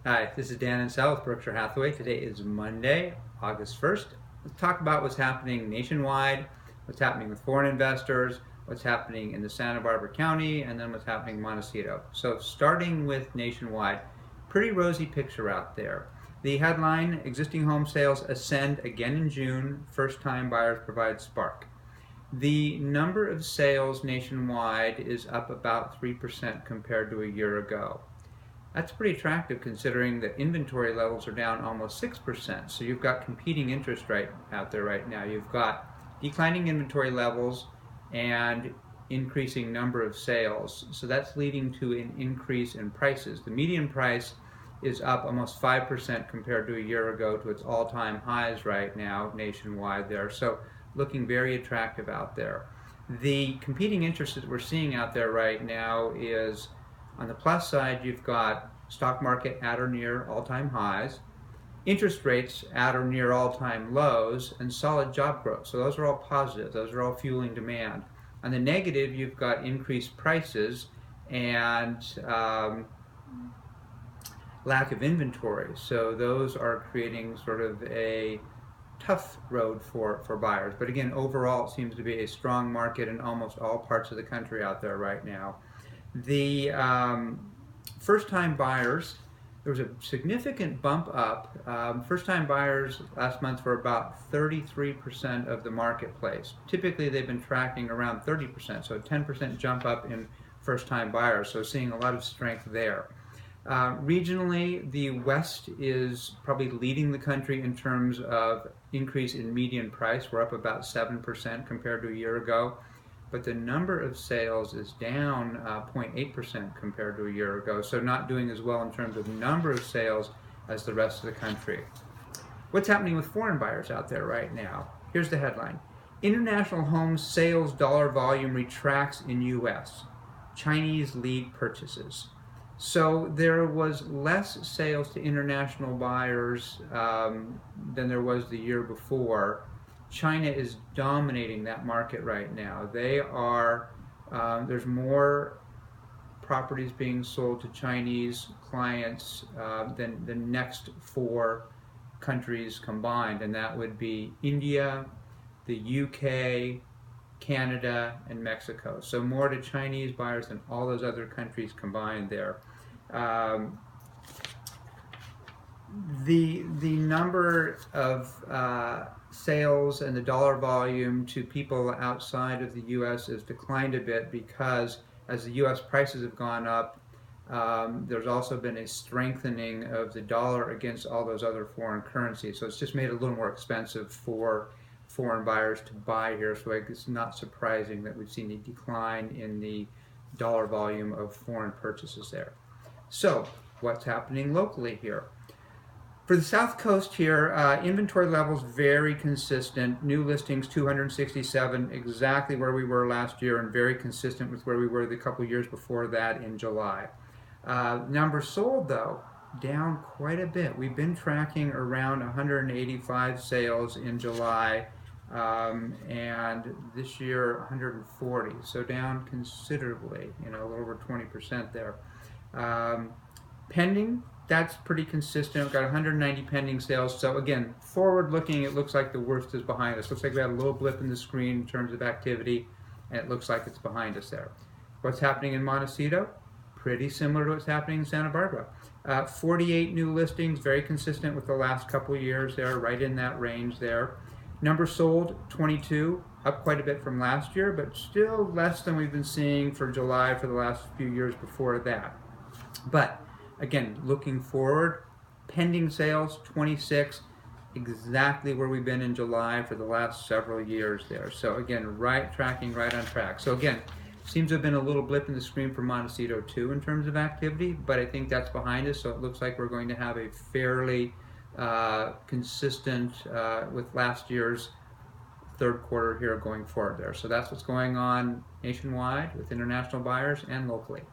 Hi, this is Dan Encell with Berkshire Hathaway. Today is Monday, August 1st. Let's talk about what's happening nationwide, what's happening with foreign investors, what's happening in the Santa Barbara County, and then what's happening in Montecito. So starting with nationwide, pretty rosy picture out there. The headline, existing home sales ascend again in June, first-time buyers provide spark. The number of sales nationwide is up about 3% compared to a year ago. That's pretty attractive considering that inventory levels are down almost 6%. So you've got competing interest right out there right now. You've got declining inventory levels and increasing number of sales. So that's leading to an increase in prices. The median price is up almost 5% compared to a year ago to its all-time highs right now nationwide there. So looking very attractive out there. The competing interest that we're seeing out there right now is on the plus side, you've got stock market at or near all-time highs, interest rates at or near all-time lows, and solid job growth. So those are all positive. Those are all fueling demand. On the negative, you've got increased prices and lack of inventory. So those are creating sort of a tough road for buyers. But again, overall, it seems to be a strong market in almost all parts of the country out there right now. The first-time buyers, there was a significant bump up. First-time buyers last month were about 33% of the marketplace. Typically, they've been tracking around 30%, so a 10% jump up in first-time buyers, so seeing a lot of strength there. Regionally, the West is probably leading the country in terms of increase in median price. We're up about 7% compared to a year ago, but the number of sales is down 0.8% compared to a year ago, so not doing as well in terms of number of sales as the rest of the country. What's happening with foreign buyers out there right now? Here's the headline. International home sales dollar volume retracts in U.S. Chinese lead purchases. So there was less sales to international buyers than there was the year before. China is dominating that market right now. They are, there's more properties being sold to Chinese clients than the next four countries combined, and that would be India, the UK, Canada, and Mexico. So more to Chinese buyers than all those other countries combined there. The number of sales and the dollar volume to people outside of the U.S. has declined a bit because as the U.S. prices have gone up, there's also been a strengthening of the dollar against all those other foreign currencies. So it's just made it a little more expensive for foreign buyers to buy here. So it's not surprising that we've seen a decline in the dollar volume of foreign purchases there. So what's happening locally here? For the South Coast here, inventory levels very consistent. New listings 267, exactly where we were last year and very consistent with where we were the couple years before that in July. Numbers sold though, down quite a bit. We've been tracking around 185 sales in July and this year 140, so down considerably, a little over 20% there. Pending, that's pretty consistent. We've got 190 pending sales. So again, forward looking, it looks like the worst is behind us. Looks like we had a little blip in the screen in terms of activity, and it looks like it's behind us there. What's happening in Montecito? Pretty similar to what's happening in Santa Barbara. 48 new listings, very consistent with the last couple of years there, right in that range there. Numbers sold, 22, up quite a bit from last year, but still less than we've been seeing for July for the last few years before that. But again, looking forward, pending sales, 26, exactly where we've been in July for the last several years there. So again, tracking right on track. So again, seems to have been a little blip in the screen for Montecito too in terms of activity, but I think that's behind us. So it looks like we're going to have a fairly consistent with last year's third quarter here going forward there. So that's what's going on nationwide with international buyers and locally.